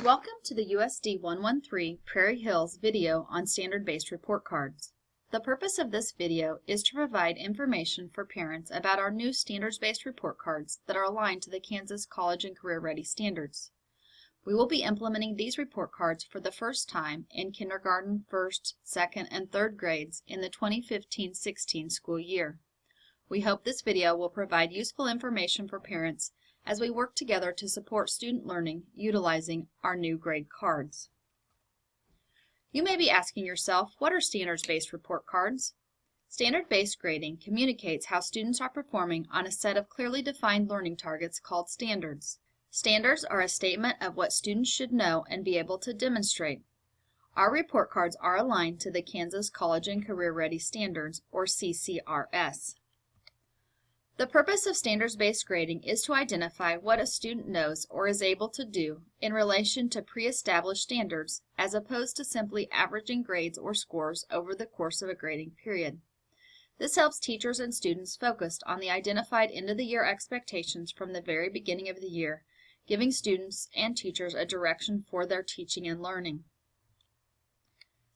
Welcome to the USD 113 Prairie Hills video on standard-based report cards. The purpose of this video is to provide information for parents about our new standards-based report cards that are aligned to the Kansas College and Career Ready standards. We will be implementing these report cards for the first time in kindergarten, first, second, and third grades in the 2015-16 school year. We hope this video will provide useful information for parents as we work together to support student learning utilizing our new grade cards. You may be asking yourself, what are standards-based report cards? Standard-based grading communicates how students are performing on a set of clearly defined learning targets called standards. Standards are a statement of what students should know and be able to demonstrate. Our report cards are aligned to the Kansas College and Career Ready Standards, or CCRS. The purpose of standards-based grading is to identify what a student knows or is able to do in relation to pre-established standards, as opposed to simply averaging grades or scores over the course of a grading period. This helps teachers and students focused on the identified end-of-the-year expectations from the very beginning of the year, giving students and teachers a direction for their teaching and learning.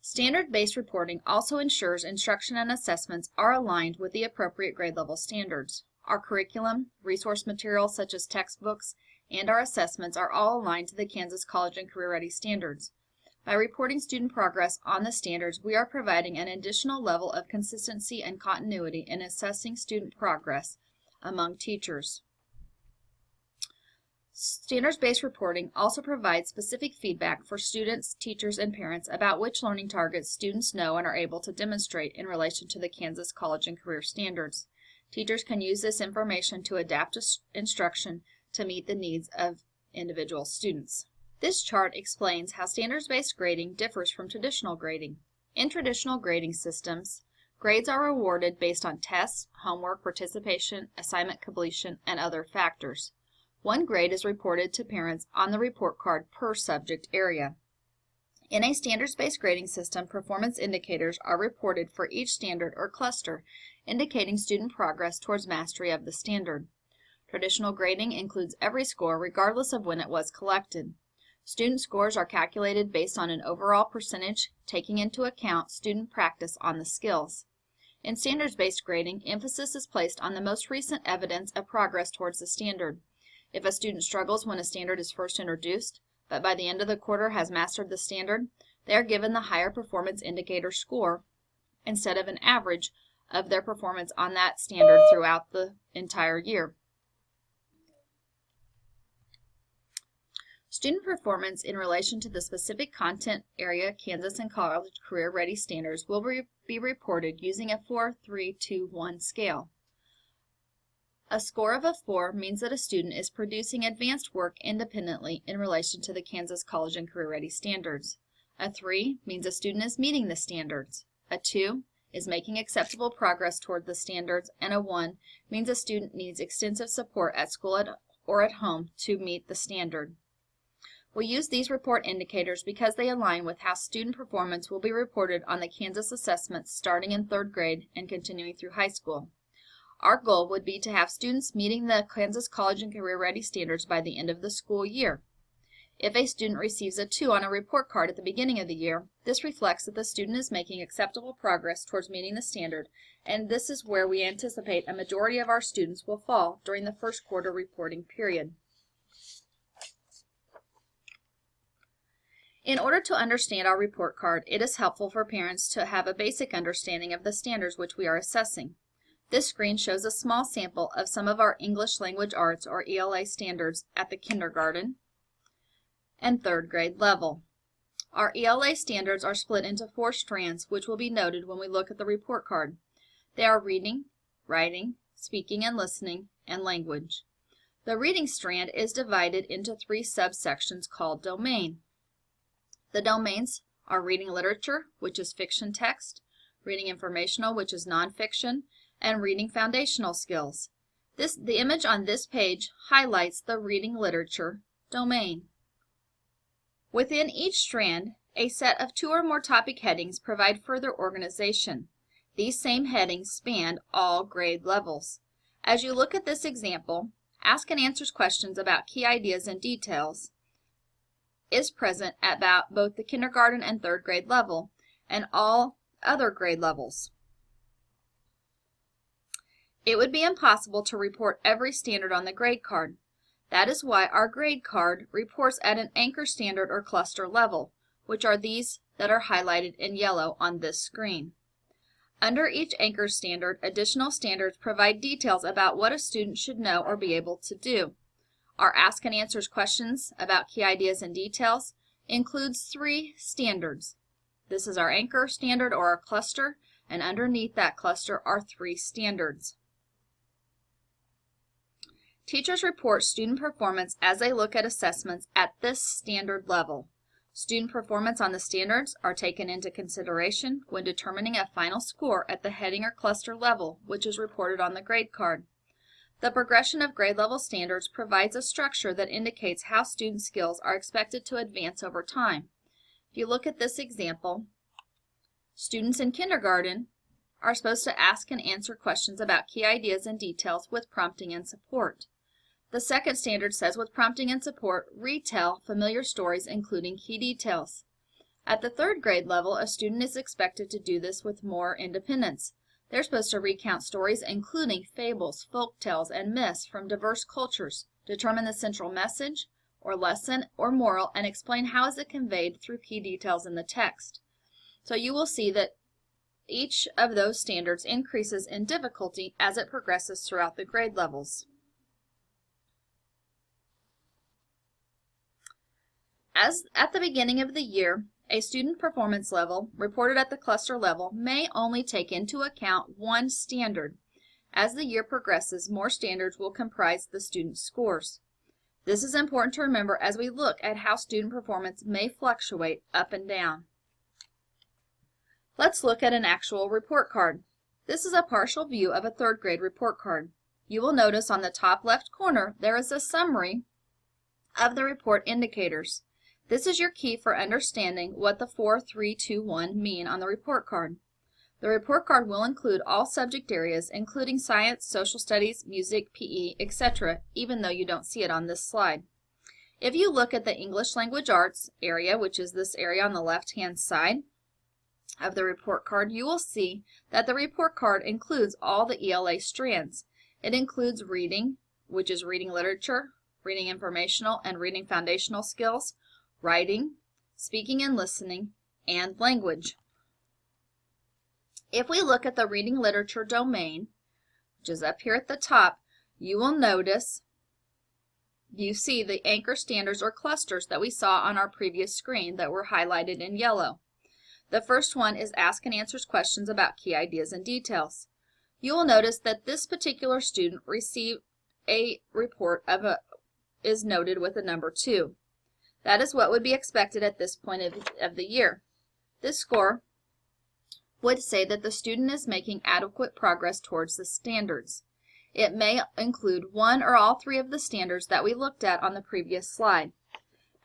Standard-based reporting also ensures instruction and assessments are aligned with the appropriate grade level standards. Our curriculum, resource materials such as textbooks, and our assessments are all aligned to the Kansas College and Career Ready standards. By reporting student progress on the standards, we are providing an additional level of consistency and continuity in assessing student progress among teachers. Standards-based reporting also provides specific feedback for students, teachers, and parents about which learning targets students know and are able to demonstrate in relation to the Kansas College and Career Standards. Teachers can use this information to adapt instruction to meet the needs of individual students. This chart explains how standards-based grading differs from traditional grading. In traditional grading systems, grades are awarded based on tests, homework, participation, assignment completion, and other factors. One grade is reported to parents on the report card per subject area. In a standards-based grading system, performance indicators are reported for each standard or cluster, indicating student progress towards mastery of the standard. Traditional grading includes every score regardless of when it was collected. Student scores are calculated based on an overall percentage, taking into account student practice on the skills. In standards-based grading, emphasis is placed on the most recent evidence of progress towards the standard. If a student struggles when a standard is first introduced, but by the end of the quarter has mastered the standard, they are given the higher performance indicator score instead of an average of their performance on that standard throughout the entire year. Student performance in relation to the specific content area Kansas and College Career Ready standards will be reported using a 4-3-2-1 scale. A score of a 4 means that a student is producing advanced work independently in relation to the Kansas College and Career Ready standards. A 3 means a student is meeting the standards. A 2 is making acceptable progress toward the standards, and a 1 means a student needs extensive support at school or at home to meet the standard. We use these report indicators because they align with how student performance will be reported on the Kansas assessments starting in third grade and continuing through high school. Our goal would be to have students meeting the Kansas College and Career Ready standards by the end of the school year. If a student receives a 2 on a report card at the beginning of the year, this reflects that the student is making acceptable progress towards meeting the standard, and this is where we anticipate a majority of our students will fall during the first quarter reporting period. In order to understand our report card, it is helpful for parents to have a basic understanding of the standards which we are assessing. This screen shows a small sample of some of our English Language Arts or ELA standards at the kindergarten and third grade level. Our ELA standards are split into 4 strands, which will be noted when we look at the report card. They are reading, writing, speaking and listening, and language. The reading strand is divided into 3 subsections called domain. The domains are reading literature, which is fiction text, reading informational, which is nonfiction, and reading foundational skills. The image on this page highlights the reading literature domain. Within each strand, a set of 2 or more topic headings provide further organization. These same headings span all grade levels. As you look at this example, ask and answer questions about key ideas and details is present at both the kindergarten and third grade level and all other grade levels. It would be impossible to report every standard on the grade card. That is why our grade card reports at an anchor standard or cluster level, which are these that are highlighted in yellow on this screen. Under each anchor standard, additional standards provide details about what a student should know or be able to do. Our Ask and Answers questions about key ideas and details includes 3 standards. This is our anchor standard or our cluster, and underneath that cluster are 3 standards. Teachers report student performance as they look at assessments at this standard level. Student performance on the standards are taken into consideration when determining a final score at the heading or cluster level, which is reported on the grade card. The progression of grade level standards provides a structure that indicates how student skills are expected to advance over time. If you look at this example, students in kindergarten are supposed to ask and answer questions about key ideas and details with prompting and support. The second standard says, with prompting and support, retell familiar stories including key details. At the third grade level, a student is expected to do this with more independence. They're supposed to recount stories including fables, folk tales, and myths from diverse cultures, determine the central message or lesson or moral, and explain how is it conveyed through key details in the text. So you will see that each of those standards increases in difficulty as it progresses throughout the grade levels. As at the beginning of the year, a student performance level reported at the cluster level may only take into account 1 standard. As the year progresses, more standards will comprise the student's scores. This is important to remember as we look at how student performance may fluctuate up and down. Let's look at an actual report card. This is a partial view of a third grade report card. You will notice on the top left corner there is a summary of the report indicators. This is your key for understanding what the 4, 3, 2, 1 mean on the report card. The report card will include all subject areas, including science, social studies, music, PE, etc., even though you don't see it on this slide. If you look at the English Language Arts area, which is this area on the left-hand side of the report card, you will see that the report card includes all the ELA strands. It includes reading, which is reading literature, reading informational and reading foundational skills, writing, speaking and listening, and language. If we look at the reading literature domain, which is up here at the top, you will notice you see the anchor standards or clusters that we saw on our previous screen that were highlighted in yellow. The first one is Ask and Answers questions about key ideas and details. You will notice that this particular student received a report is noted with a number 2. That is what would be expected at this point of the year. This score would say that the student is making adequate progress towards the standards. It may include 1 or all 3 of the standards that we looked at on the previous slide.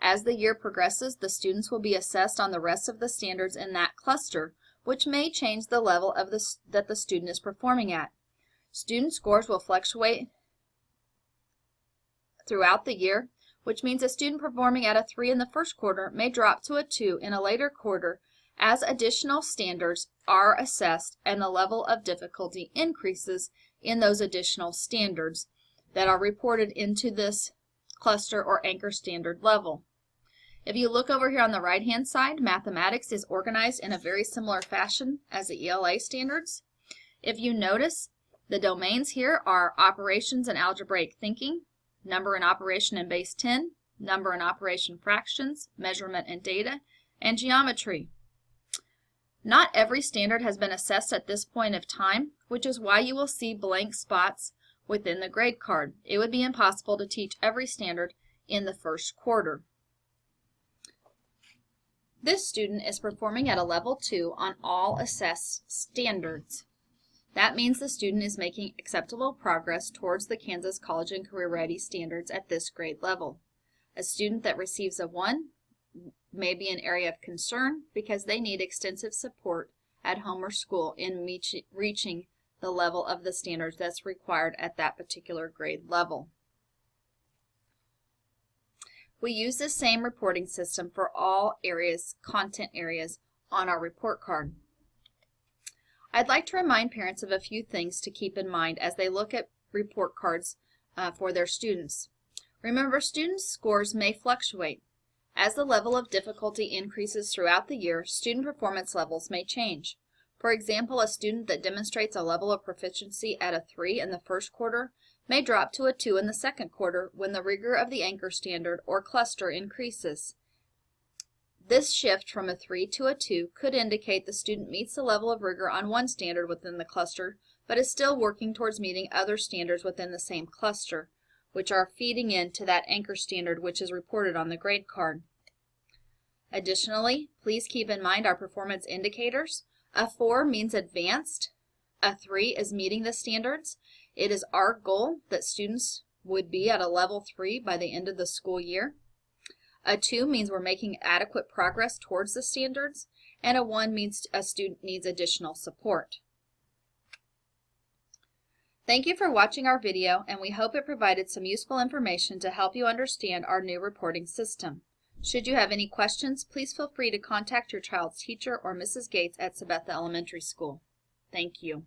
As the year progresses, the students will be assessed on the rest of the standards in that cluster, which may change the level of that the student is performing at. Student scores will fluctuate throughout the year, which means a student performing at a 3 in the first quarter may drop to a 2 in a later quarter as additional standards are assessed and the level of difficulty increases in those additional standards that are reported into this cluster or anchor standard level. If you look over here on the right-hand side, mathematics is organized in a very similar fashion as the ELA standards. If you notice, the domains here are operations and algebraic thinking, number and operation in base 10, number and operation fractions, measurement and data, and geometry. Not every standard has been assessed at this point of time, which is why you will see blank spots within the grade card. It would be impossible to teach every standard in the first quarter. This student is performing at a level 2 on all assessed standards. That means the student is making acceptable progress towards the Kansas College and Career Ready standards at this grade level. A student that receives a 1 may be an area of concern because they need extensive support at home or school in reaching the level of the standards that's required at that particular grade level. We use the same reporting system for all content areas on our report card. I'd like to remind parents of a few things to keep in mind as they look at report cards for their students. Remember, students' scores may fluctuate. As the level of difficulty increases throughout the year, student performance levels may change. For example, a student that demonstrates a level of proficiency at a 3 in the first quarter may drop to a 2 in the second quarter when the rigor of the anchor standard or cluster increases. This shift from a 3 to a 2 could indicate the student meets the level of rigor on one standard within the cluster, but is still working towards meeting other standards within the same cluster, which are feeding into that anchor standard which is reported on the grade card. Additionally, please keep in mind our performance indicators. A 4 means advanced. A 3 is meeting the standards. It is our goal that students would be at a level 3 by the end of the school year. A 2 means we're making adequate progress towards the standards, and a 1 means a student needs additional support. Thank you for watching our video, and we hope it provided some useful information to help you understand our new reporting system. Should you have any questions, please feel free to contact your child's teacher or Mrs. Gates at Sabetha Elementary School. Thank you.